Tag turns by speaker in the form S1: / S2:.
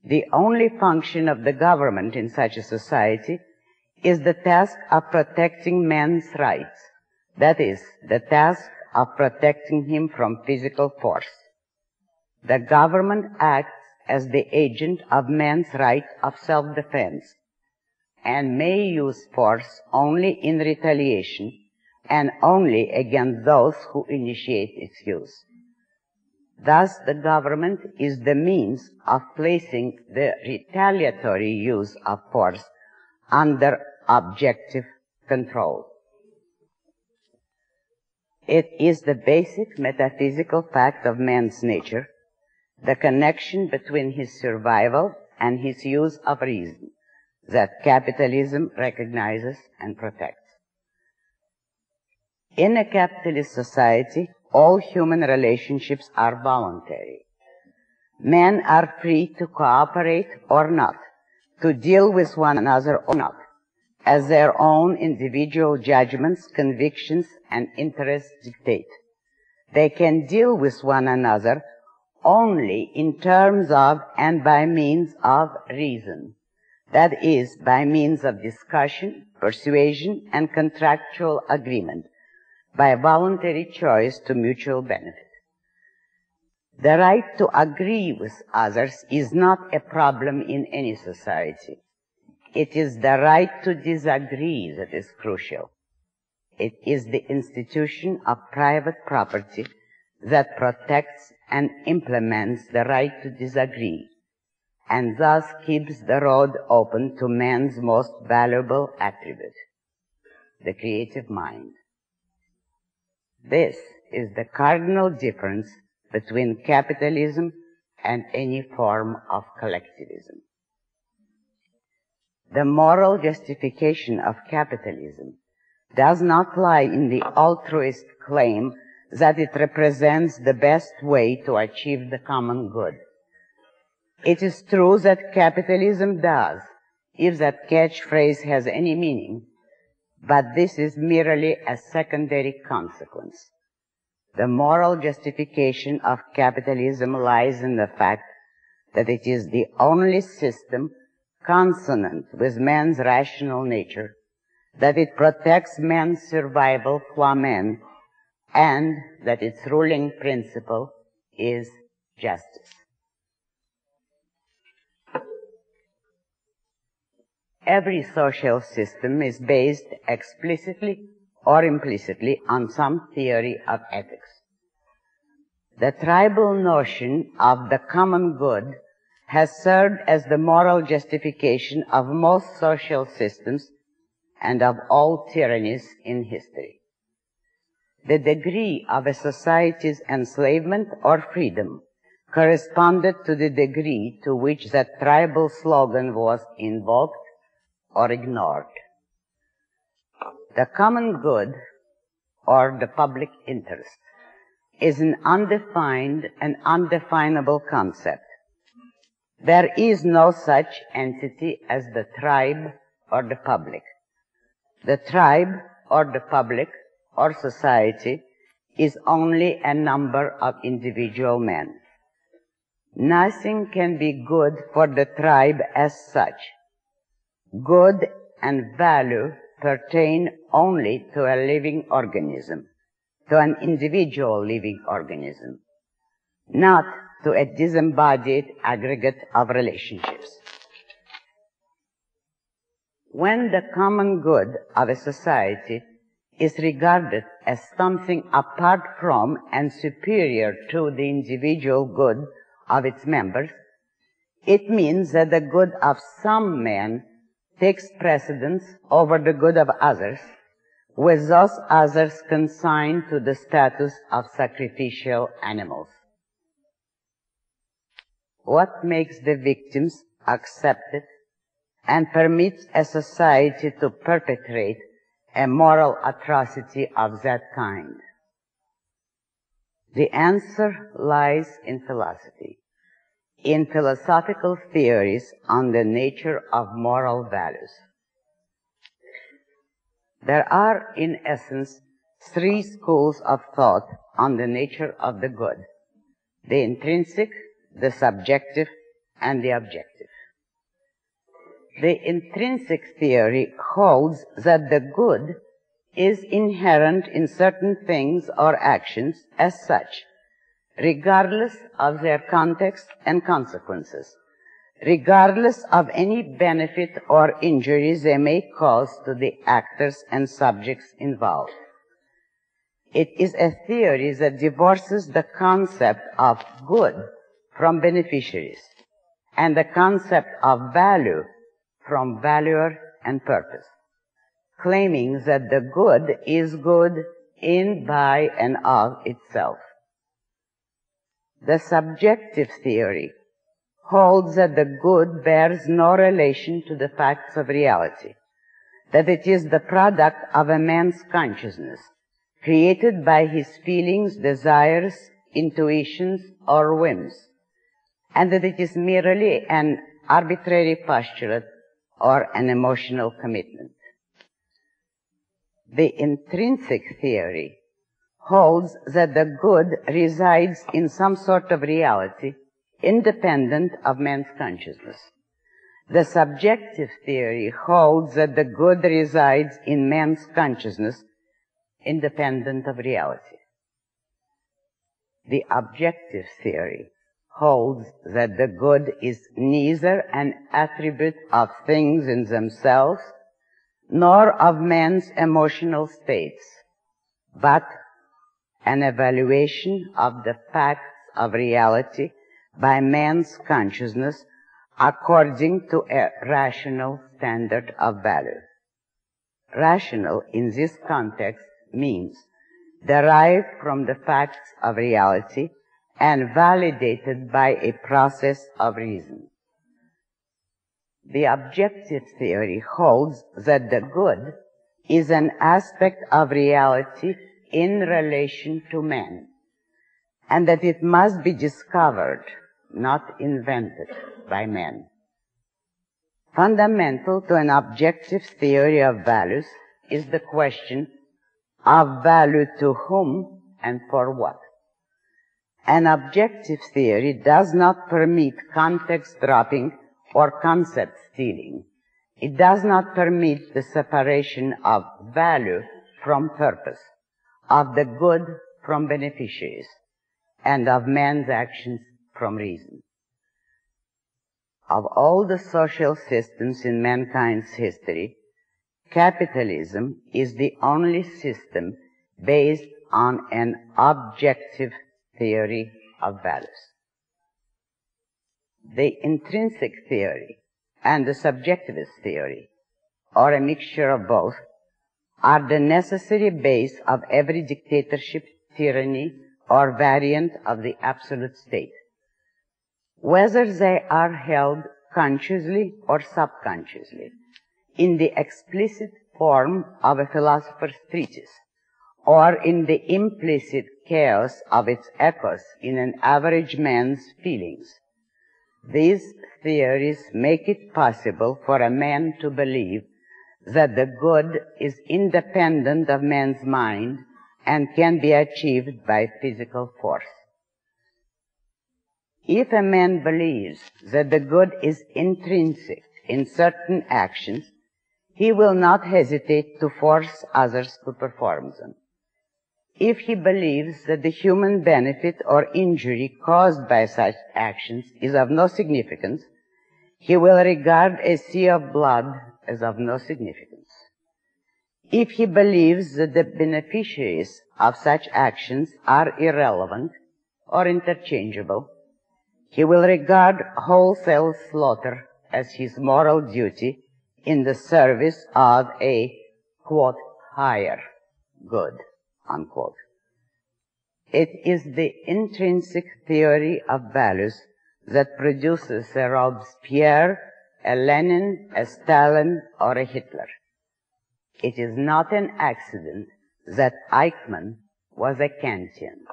S1: The only function of the government in such a society is the task of protecting man's rights. That is, the task of protecting him from physical force. The government acts as the agent of man's right of self-defense and may use force only in retaliation and only against those who initiate its use. Thus, the government is the means of placing the retaliatory use of force under objective control. It is the basic metaphysical fact of man's nature, the connection between his survival and his use of reason, that capitalism recognizes and protects. In a capitalist society, all human relationships are voluntary. Men are free to cooperate or not, to deal with one another or not, as their own individual judgments, convictions, and interests dictate. They can deal with one another only in terms of and by means of reason. That is, by means of discussion, persuasion, and contractual agreement, by voluntary choice to mutual benefit. The right to agree with others is not a problem in any society. It is the right to disagree that is crucial. It is the institution of private property that protects and implements the right to disagree, and thus keeps the road open to man's most valuable attribute, the creative mind. This is the cardinal difference between capitalism and any form of collectivism. The moral justification of capitalism does not lie in the altruist claim that it represents the best way to achieve the common good. It is true that capitalism does, if that catchphrase has any meaning, but this is merely a secondary consequence. The moral justification of capitalism lies in the fact that it is the only system consonant with man's rational nature, that it protects man's survival qua man, and that its ruling principle is justice. Every social system is based explicitly or implicitly on some theory of ethics. The tribal notion of the common good has served as the moral justification of most social systems and of all tyrannies in history. The degree of a society's enslavement or freedom corresponded to the degree to which that tribal slogan was invoked or ignored. The common good, or the public interest, is an undefined and undefinable concept. There is no such entity as the tribe or the public. The tribe or the public or society is only a number of individual men. Nothing can be good for the tribe as such. Good and value pertain only to a living organism, to an individual living organism, not to a disembodied aggregate of relationships. When the common good of a society is regarded as something apart from and superior to the individual good of its members, it means that the good of some men takes precedence over the good of others, with those others consigned to the status of sacrificial animals. What makes the victims accepted and permits a society to perpetrate a moral atrocity of that kind? The answer lies in philosophy, in philosophical theories on the nature of moral values. There are, in essence, three schools of thought on the nature of the good: the intrinsic, the subjective, and the objective. The intrinsic theory holds that the good is inherent in certain things or actions as such, regardless of their context and consequences, regardless of any benefit or injuries they may cause to the actors and subjects involved. It is a theory that divorces the concept of good from beneficiaries and the concept of value from valuer and purpose, claiming that the good is good in, by, and of itself. The subjective theory holds that the good bears no relation to the facts of reality, that it is the product of a man's consciousness, created by his feelings, desires, intuitions, or whims, and that it is merely an arbitrary postulate or an emotional commitment. The intrinsic theory holds that the good resides in some sort of reality independent of man's consciousness. The subjective theory holds that the good resides in man's consciousness independent of reality. The objective theory holds that the good is neither an attribute of things in themselves nor of man's emotional states, but an evaluation of the facts of reality by man's consciousness according to a rational standard of value. Rational in this context means derived from the facts of reality and validated by a process of reason. The objective theory holds that the good is an aspect of reality in relation to man, and that it must be discovered, not invented by man. Fundamental to an objective theory of values is the question of value to whom and for what. An objective theory does not permit context dropping or concept stealing. It does not permit the separation of value from purpose, of the good from beneficiaries, and of man's actions from reason. Of all the social systems in mankind's history, capitalism is the only system based on an objective theory of values. The intrinsic theory and the subjectivist theory, or a mixture of both, are the necessary base of every dictatorship, tyranny, or variant of the absolute state, whether they are held consciously or subconsciously, in the explicit form of a philosopher's treatise, or in the implicit chaos of its echoes in an average man's feelings. These theories make it possible for a man to believe that the good is independent of man's mind and can be achieved by physical force. If a man believes that the good is intrinsic in certain actions, he will not hesitate to force others to perform them. If he believes that the human benefit or injury caused by such actions is of no significance, he will regard a sea of blood as of no significance. If he believes that the beneficiaries of such actions are irrelevant or interchangeable, he will regard wholesale slaughter as his moral duty in the service of a, quote, higher good, unquote. It is the intrinsic theory of values that produces a Robespierre, a Lenin, a Stalin, or a Hitler. It is not an accident that Eichmann was a Kantian.